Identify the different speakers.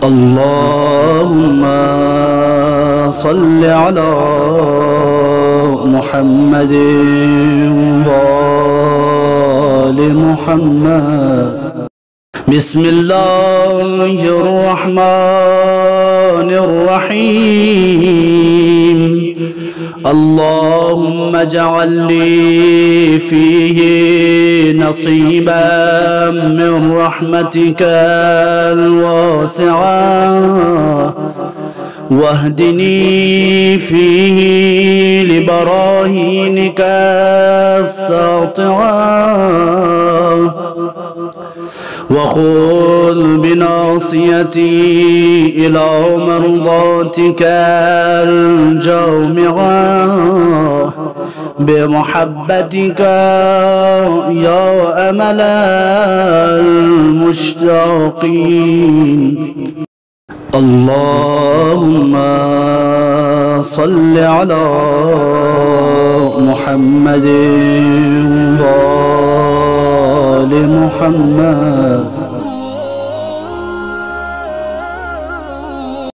Speaker 1: اللهم صل على محمد وآل محمد. بسم الله الرحمن الرحيم. اللهم اجعل لي فيه نصيبا من رحمتك الواسعة، واهدني فيه لبراهينك الساطعة، وخذ بناصيتي إلى مرضاتك الجامعة بمحبتك يا أمل المشتاقين. اللهم صل على محمد وآل محمد.